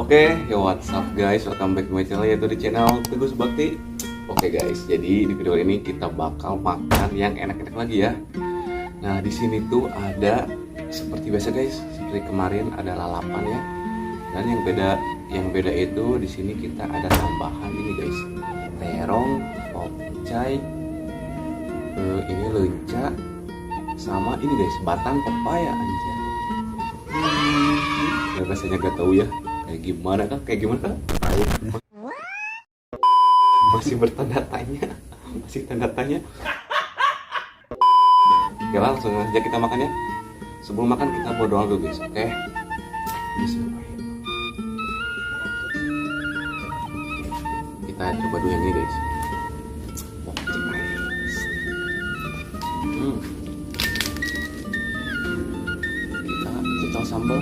Oke, ya what's up guys, welcome back to my channel, yaitu di channel Teguh Subakti. Oke guys, jadi di video ini kita bakal makan yang enak-enak lagi ya. Nah di sini tuh ada seperti biasa guys, seperti kemarin ada lalapan ya. Dan yang beda itu di sini kita ada tambahan ini guys, terong, pokcai, ini lenca, sama ini guys batang pepaya aja. Rasanya gak tahu ya. Kayak gimana kah? Kayak gimana kah? Tahu. Masih bertanda tanya. Masih tanda tanya. Oke, langsung aja kita makan ya. Sebelum makan kita berdoa dulu guys. Oke. Bismillahirrahmanirrahim. Kita coba dulu yang ini guys. Kita cocok sambal.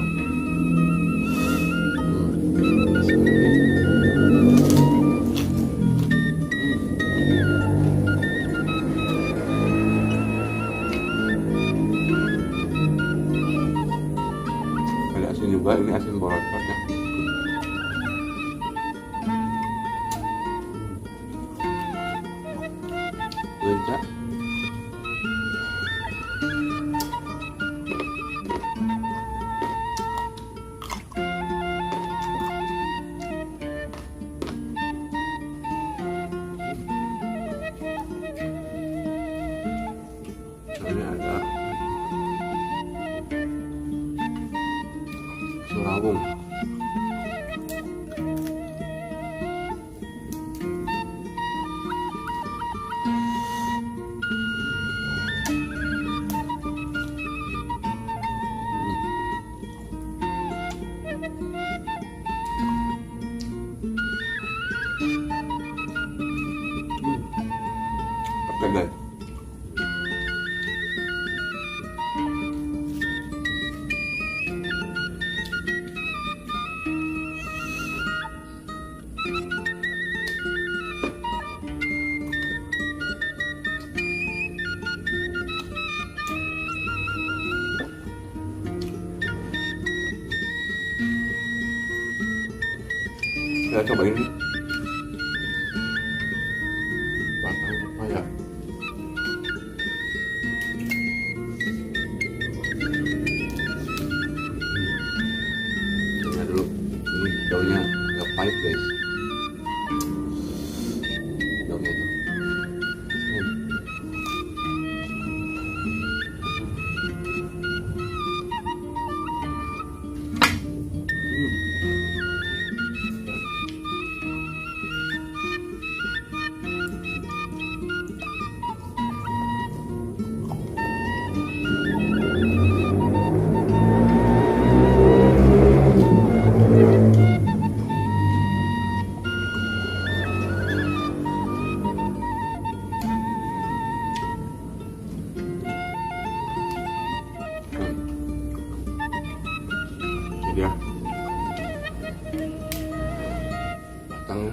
Juga ini asin borokot ya. Lenca. Ini ada rawung. Oke guys. Kita coba ini batang pepaya. Lihat dulu, ini daunnya agak pahit guys. Daunnya itu. Ini dia batangnya.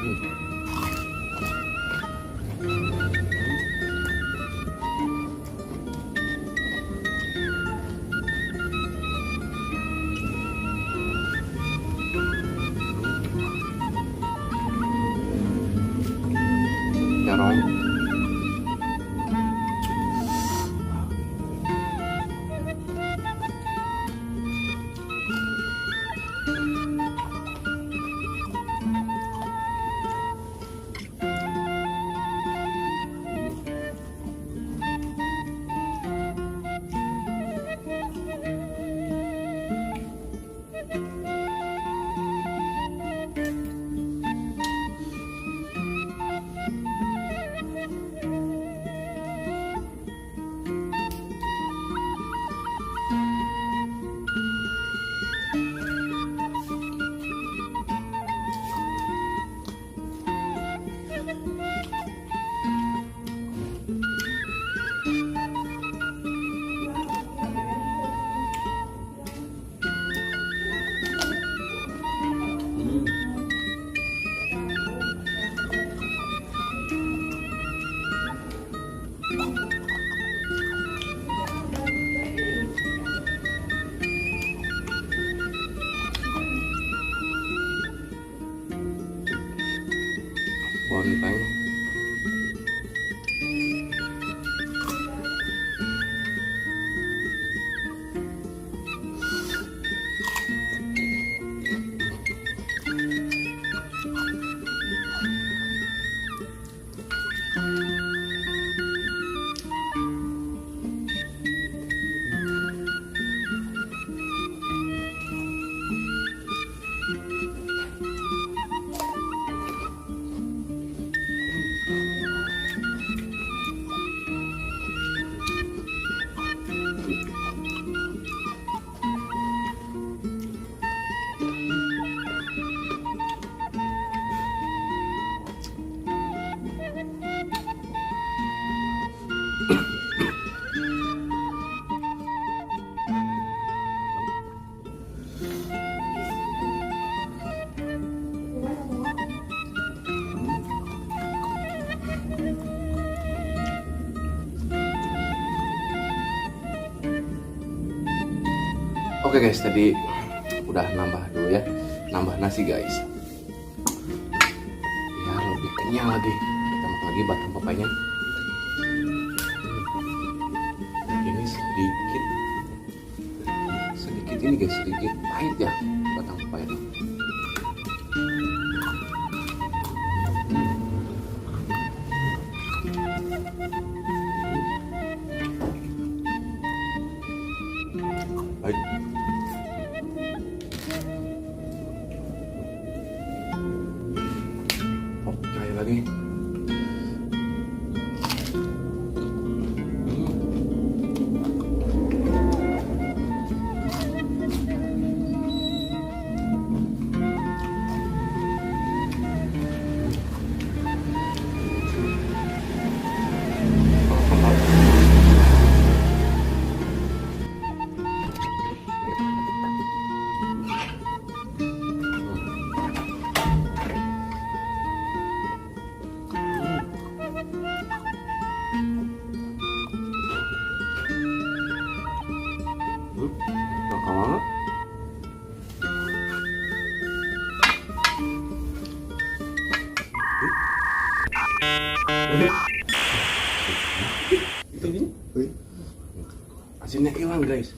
Terong. Bonteng. Oke guys, tadi udah nambah dulu ya, nambah nasi guys. Ya lebih kenyang lagi. Kita makan lagi batang papanya. Ini sedikit ini guys, sedikit pahit ya batang papanya. Baik. Oke lagi. Asinnya hilang guys.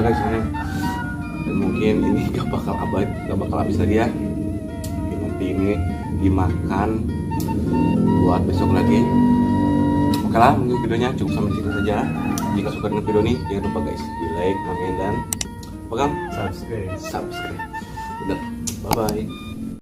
guys ini. Dan mungkin ini gak bakal habis lagi ya. Nanti ini dimakan buat besok lagi. Oke lah, mungkin videonya cukup sampai situ saja. Jika suka dengan video ini, jangan lupa guys di like, komen, dan subscribe. Udah, bye bye.